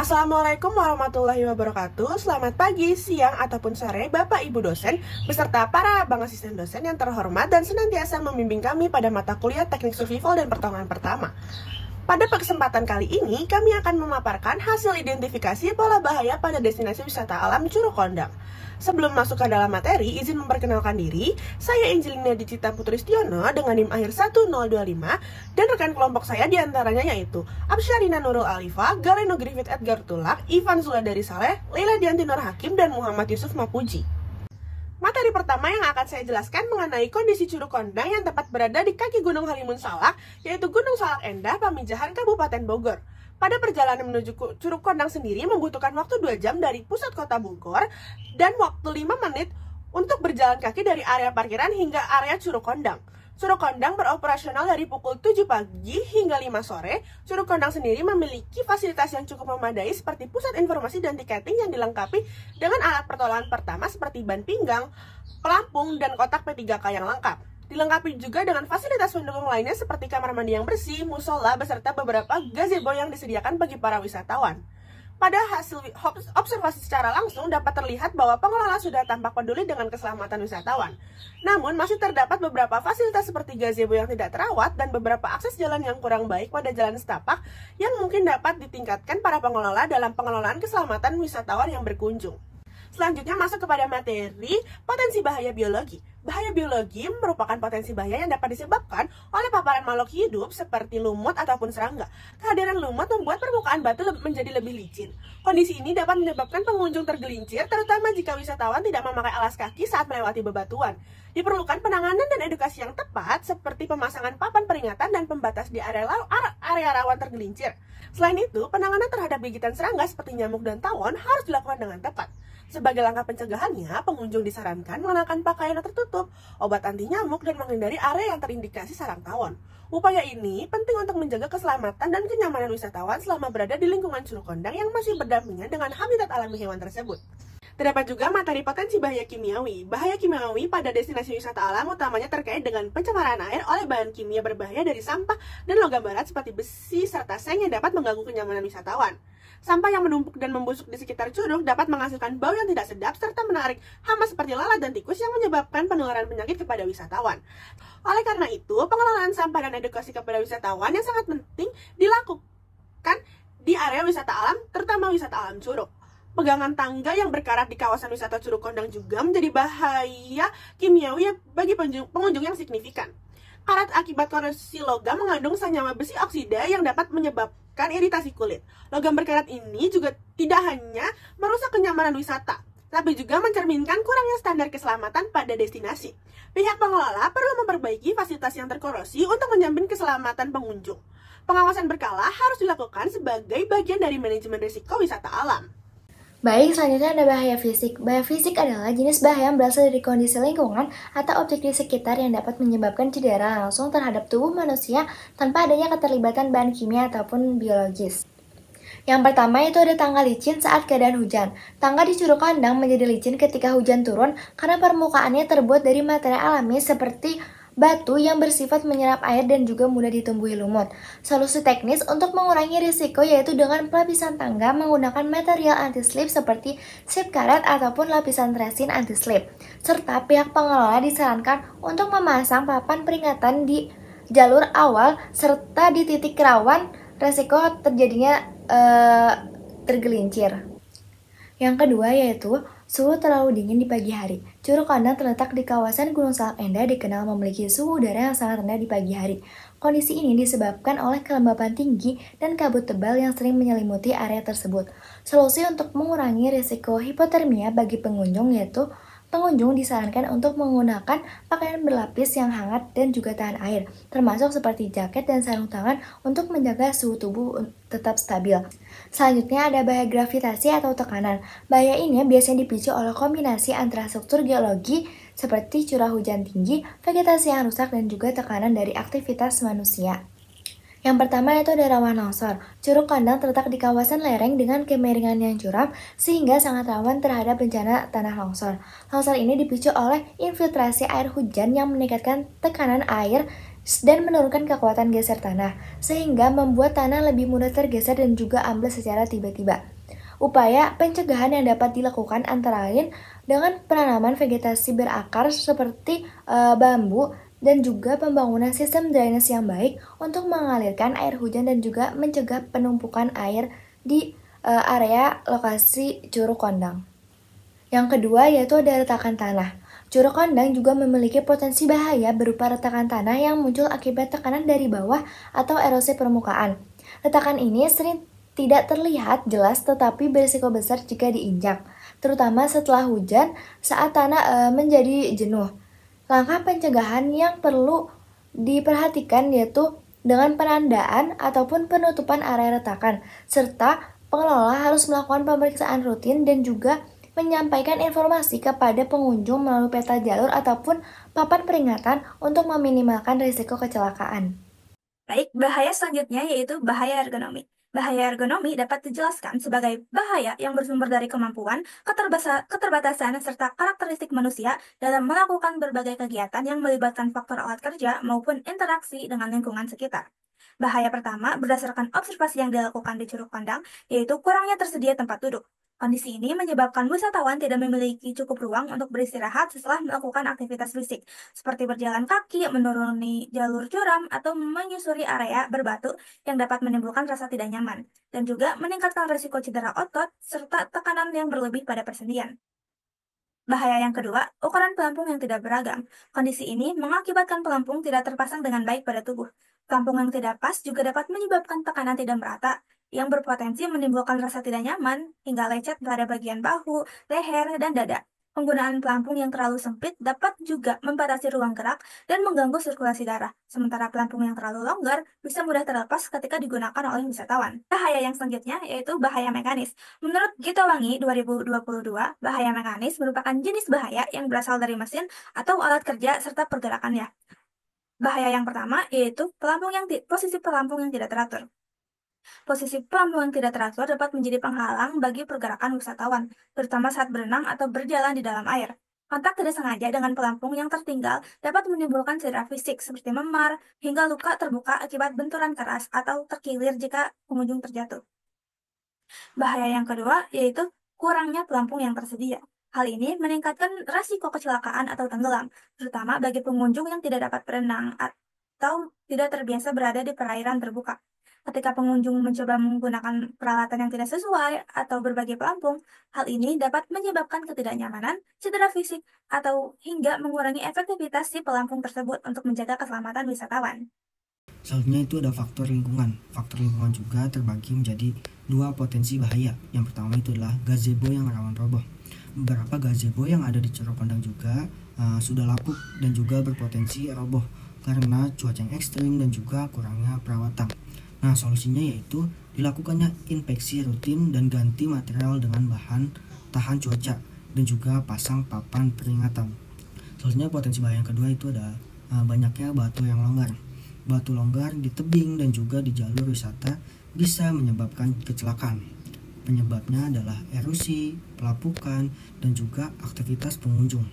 Assalamualaikum warahmatullahi wabarakatuh. Selamat pagi, siang, ataupun sore Bapak Ibu dosen beserta para abang asisten dosen yang terhormat dan senantiasa membimbing kami pada mata kuliah Teknik Survival dan Pertolongan Pertama. Pada kesempatan kali ini, kami akan memaparkan hasil identifikasi pola bahaya pada destinasi wisata alam Curug Kondang. Sebelum masuk ke dalam materi, izin memperkenalkan diri. Saya Angelina Dicita Putristiono dengan NIM akhir 1025 dan rekan kelompok saya diantaranya yaitu Absyarina Nurul Alifa, Galeno Griffith Edgar Tulak, Ivan Zuladari Saleh, Leila Dianti Nur Hakim, dan Muhammad Yusuf Mapuji. Materi pertama yang akan saya jelaskan mengenai kondisi Curug Kondang yang tepat berada di kaki Gunung Halimun Salak, yaitu Gunung Salak Endah, Pamijahan, Kabupaten Bogor. Pada perjalanan menuju Curug Kondang sendiri membutuhkan waktu 2 jam dari pusat kota Bogor dan waktu 5 menit untuk berjalan kaki dari area parkiran hingga area Curug Kondang. Curug Kondang beroperasional dari pukul 7 pagi hingga 5 sore. Curug Kondang sendiri memiliki fasilitas yang cukup memadai seperti pusat informasi dan tiketing yang dilengkapi dengan alat pertolongan pertama seperti ban pinggang, pelampung, dan kotak P3K yang lengkap. Dilengkapi juga dengan fasilitas pendukung lainnya seperti kamar mandi yang bersih, musola, beserta beberapa gazebo yang disediakan bagi para wisatawan. Pada hasil observasi secara langsung dapat terlihat bahwa pengelola sudah tampak peduli dengan keselamatan wisatawan. Namun masih terdapat beberapa fasilitas seperti gazebo yang tidak terawat dan beberapa akses jalan yang kurang baik pada jalan setapak yang mungkin dapat ditingkatkan para pengelola dalam pengelolaan keselamatan wisatawan yang berkunjung. Selanjutnya masuk kepada materi potensi bahaya biologi. Bahaya biologi merupakan potensi bahaya yang dapat disebabkan oleh paparan makhluk hidup seperti lumut ataupun serangga. Kehadiran lumut membuat permukaan batu menjadi lebih licin. Kondisi ini dapat menyebabkan pengunjung tergelincir, terutama jika wisatawan tidak memakai alas kaki saat melewati bebatuan. Diperlukan penanganan dan edukasi yang tepat seperti pemasangan papan peringatan dan pembatas di area rawan tergelincir. Selain itu, penanganan terhadap gigitan serangga seperti nyamuk dan tawon harus dilakukan dengan tepat. Sebagai langkah pencegahannya, pengunjung disarankan mengenakan pakaian yang tertutup, obat anti nyamuk, dan menghindari area yang terindikasi sarang tawon. Upaya ini penting untuk menjaga keselamatan dan kenyamanan wisatawan selama berada di lingkungan Curug Kondang yang masih berdampingan dengan habitat alami hewan tersebut. Terdapat juga materi potensi bahaya kimiawi. Bahaya kimiawi pada destinasi wisata alam utamanya terkait dengan pencemaran air oleh bahan kimia berbahaya dari sampah dan logam berat seperti besi serta seng yang dapat mengganggu kenyamanan wisatawan. Sampah yang menumpuk dan membusuk di sekitar curug dapat menghasilkan bau yang tidak sedap serta menarik hama seperti lalat dan tikus yang menyebabkan penularan penyakit kepada wisatawan. Oleh karena itu, pengelolaan sampah dan edukasi kepada wisatawan yang sangat penting dilakukan di area wisata alam, terutama wisata alam curug. Pegangan tangga yang berkarat di kawasan wisata Curug Kondang juga menjadi bahaya kimiawi bagi pengunjung yang signifikan. Karat akibat korosi logam mengandung senyawa besi oksida yang dapat menyebabkan iritasi kulit. Logam berkarat ini juga tidak hanya merusak kenyamanan wisata, tapi juga mencerminkan kurangnya standar keselamatan pada destinasi. Pihak pengelola perlu memperbaiki fasilitas yang terkorosi untuk menjamin keselamatan pengunjung. Pengawasan berkala harus dilakukan sebagai bagian dari manajemen risiko wisata alam. Baik, selanjutnya ada bahaya fisik. Bahaya fisik adalah jenis bahaya yang berasal dari kondisi lingkungan atau objek di sekitar yang dapat menyebabkan cedera langsung terhadap tubuh manusia tanpa adanya keterlibatan bahan kimia ataupun biologis. Yang pertama itu ada tangga licin saat keadaan hujan. Tangga di Curug Kondang menjadi licin ketika hujan turun karena permukaannya terbuat dari material alami seperti batu yang bersifat menyerap air dan juga mudah ditumbuhi lumut. Solusi teknis untuk mengurangi risiko yaitu dengan pelapisan tangga menggunakan material anti-slip seperti sheet karet ataupun lapisan resin anti-slip. Serta pihak pengelola disarankan untuk memasang papan peringatan di jalur awal serta di titik rawan risiko terjadinya tergelincir. Yang kedua yaitu suhu terlalu dingin di pagi hari. Curug Kondang terletak di kawasan Gunung Salak Endah dikenal memiliki suhu udara yang sangat rendah di pagi hari. Kondisi ini disebabkan oleh kelembapan tinggi dan kabut tebal yang sering menyelimuti area tersebut. Solusi untuk mengurangi risiko hipotermia bagi pengunjung yaitu pengunjung disarankan untuk menggunakan pakaian berlapis yang hangat dan juga tahan air, termasuk seperti jaket dan sarung tangan untuk menjaga suhu tubuh tetap stabil. Selanjutnya ada bahaya gravitasi atau tekanan. Bahaya ini biasanya dipicu oleh kombinasi antara struktur geologi seperti curah hujan tinggi, vegetasi yang rusak, dan juga tekanan dari aktivitas manusia. Yang pertama itu ada rawan longsor. Curug Kondang terletak di kawasan lereng dengan kemiringan yang curam sehingga sangat rawan terhadap bencana tanah longsor. Longsor ini dipicu oleh infiltrasi air hujan yang meningkatkan tekanan air dan menurunkan kekuatan geser tanah, sehingga membuat tanah lebih mudah tergeser dan juga ambles secara tiba-tiba. Upaya pencegahan yang dapat dilakukan antara lain dengan penanaman vegetasi berakar seperti bambu dan juga pembangunan sistem drainase yang baik untuk mengalirkan air hujan dan juga mencegah penumpukan air di area lokasi curug kondang. Yang kedua yaitu ada retakan tanah. Curug kondang juga memiliki potensi bahaya berupa retakan tanah yang muncul akibat tekanan dari bawah atau erosi permukaan. Retakan ini sering tidak terlihat jelas tetapi berisiko besar jika diinjak, terutama setelah hujan saat tanah menjadi jenuh. Langkah pencegahan yang perlu diperhatikan yaitu dengan penandaan ataupun penutupan area retakan, serta pengelola harus melakukan pemeriksaan rutin dan juga menyampaikan informasi kepada pengunjung melalui peta jalur ataupun papan peringatan untuk meminimalkan risiko kecelakaan. Baik, bahaya selanjutnya yaitu bahaya ergonomi. Bahaya ergonomi dapat dijelaskan sebagai bahaya yang bersumber dari kemampuan, keterbatasan, serta karakteristik manusia dalam melakukan berbagai kegiatan yang melibatkan faktor alat kerja maupun interaksi dengan lingkungan sekitar. Bahaya pertama berdasarkan observasi yang dilakukan di Curug Kondang, yaitu kurangnya tersedia tempat duduk. Kondisi ini menyebabkan wisatawan tidak memiliki cukup ruang untuk beristirahat setelah melakukan aktivitas fisik, seperti berjalan kaki, menuruni jalur curam, atau menyusuri area berbatu yang dapat menimbulkan rasa tidak nyaman, dan juga meningkatkan risiko cedera otot serta tekanan yang berlebih pada persendian. Bahaya yang kedua, ukuran pelampung yang tidak beragam. Kondisi ini mengakibatkan pelampung tidak terpasang dengan baik pada tubuh. Pelampung yang tidak pas juga dapat menyebabkan tekanan tidak merata, yang berpotensi menimbulkan rasa tidak nyaman hingga lecet pada bagian bahu, leher, dan dada. Penggunaan pelampung yang terlalu sempit dapat juga membatasi ruang gerak dan mengganggu sirkulasi darah, sementara pelampung yang terlalu longgar bisa mudah terlepas ketika digunakan oleh wisatawan. Bahaya yang selanjutnya yaitu bahaya mekanis. Menurut Gito Wangi 2022, bahaya mekanis merupakan jenis bahaya yang berasal dari mesin atau alat kerja serta pergerakannya. Bahaya yang pertama yaitu posisi pelampung yang tidak teratur. Posisi pelampung yang tidak teratur dapat menjadi penghalang bagi pergerakan wisatawan, terutama saat berenang atau berjalan di dalam air. Kontak tidak sengaja dengan pelampung yang tertinggal dapat menimbulkan cedera fisik seperti memar hingga luka terbuka akibat benturan keras atau terkilir jika pengunjung terjatuh. Bahaya yang kedua yaitu kurangnya pelampung yang tersedia. Hal ini meningkatkan risiko kecelakaan atau tenggelam, terutama bagi pengunjung yang tidak dapat berenang atau tidak terbiasa berada di perairan terbuka. Ketika pengunjung mencoba menggunakan peralatan yang tidak sesuai atau berbagai pelampung, hal ini dapat menyebabkan ketidaknyamanan, cedera fisik, atau hingga mengurangi efektivitas si pelampung tersebut untuk menjaga keselamatan wisatawan. Selanjutnya itu ada faktor lingkungan. Faktor lingkungan juga terbagi menjadi dua potensi bahaya. Yang pertama itu adalah gazebo yang rawan roboh. Beberapa gazebo yang ada di Curug Kondang juga sudah lapuk dan juga berpotensi roboh karena cuaca yang ekstrim dan juga kurangnya perawatan. Nah, solusinya yaitu dilakukannya inspeksi rutin dan ganti material dengan bahan tahan cuaca dan juga pasang papan peringatan. Selanjutnya potensi bahaya yang kedua itu ada banyaknya batu yang longgar. Batu longgar di tebing dan juga di jalur wisata bisa menyebabkan kecelakaan. Penyebabnya adalah erosi, pelapukan, dan juga aktivitas pengunjung.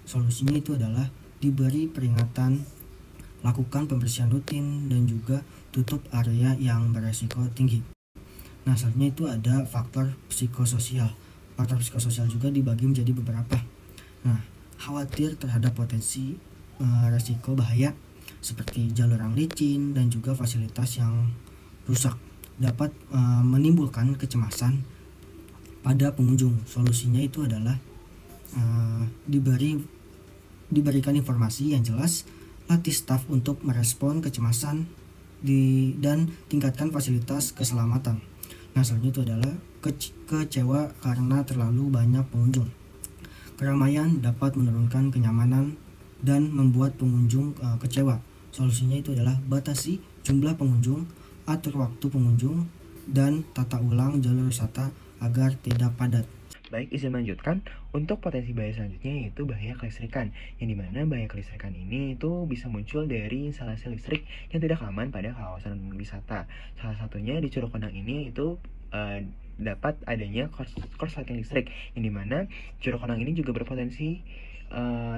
Solusinya itu adalah diberi peringatan, lakukan pembersihan rutin, dan juga tutup area yang beresiko tinggi. Nah, selanjutnya itu ada faktor psikososial. Faktor psikososial juga dibagi menjadi beberapa. Nah, khawatir terhadap potensi resiko bahaya seperti jalur yang licin dan juga fasilitas yang rusak dapat menimbulkan kecemasan pada pengunjung. Solusinya itu adalah diberikan informasi yang jelas, latih staf untuk merespon kecemasan dan tingkatkan fasilitas keselamatan. Nah, selanjutnya itu adalah kecewa karena terlalu banyak pengunjung. Keramaian dapat menurunkan kenyamanan dan membuat pengunjung kecewa. Solusinya itu adalah batasi jumlah pengunjung, atur waktu pengunjung, dan tata ulang jalur wisata agar tidak padat. Baik, izin melanjutkan. Untuk potensi bahaya selanjutnya yaitu bahaya kelistrikan, yang dimana bahaya kelistrikan ini itu bisa muncul dari instalasi listrik yang tidak aman pada kawasan wisata. Salah satunya di Curug Kondang ini itu terdapat adanya korsleting listrik, yang dimana curug kondang ini juga berpotensi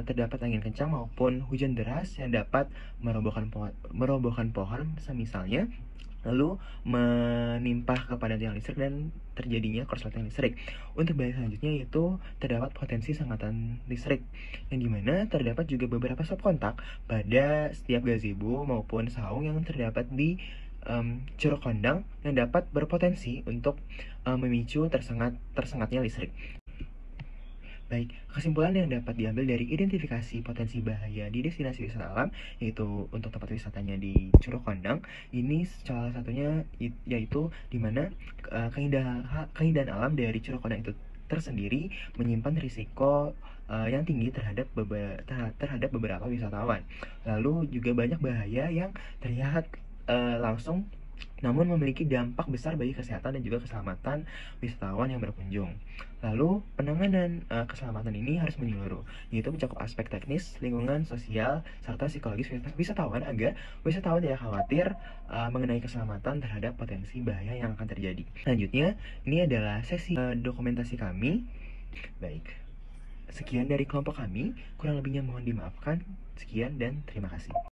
terdapat angin kencang maupun hujan deras yang dapat merobohkan pohon semisalnya, lalu menimpa kepada tiang listrik dan terjadinya korsleting listrik. Untuk bahaya selanjutnya yaitu terdapat potensi sengatan listrik, yang dimana terdapat juga beberapa stop kontak pada setiap gazebo maupun saung yang terdapat di curug kondang yang dapat berpotensi untuk memicu tersengatnya listrik. Baik, kesimpulan yang dapat diambil dari identifikasi potensi bahaya di destinasi wisata alam, yaitu untuk tempat wisatanya di Curug Kondang, ini salah satunya yaitu di mana keindahan alam dari Curug Kondang itu tersendiri menyimpan risiko yang tinggi terhadap beberapa wisatawan. Lalu juga banyak bahaya yang terlihat langsung namun memiliki dampak besar bagi kesehatan dan juga keselamatan wisatawan yang berkunjung. Lalu penanganan keselamatan ini harus menyeluruh, yaitu mencakup aspek teknis, lingkungan, sosial, serta psikologis wisatawan agar wisatawan tidak khawatir mengenai keselamatan terhadap potensi bahaya yang akan terjadi. Selanjutnya, ini adalah sesi dokumentasi kami. Baik, sekian dari kelompok kami, kurang lebihnya mohon dimaafkan. Sekian dan terima kasih.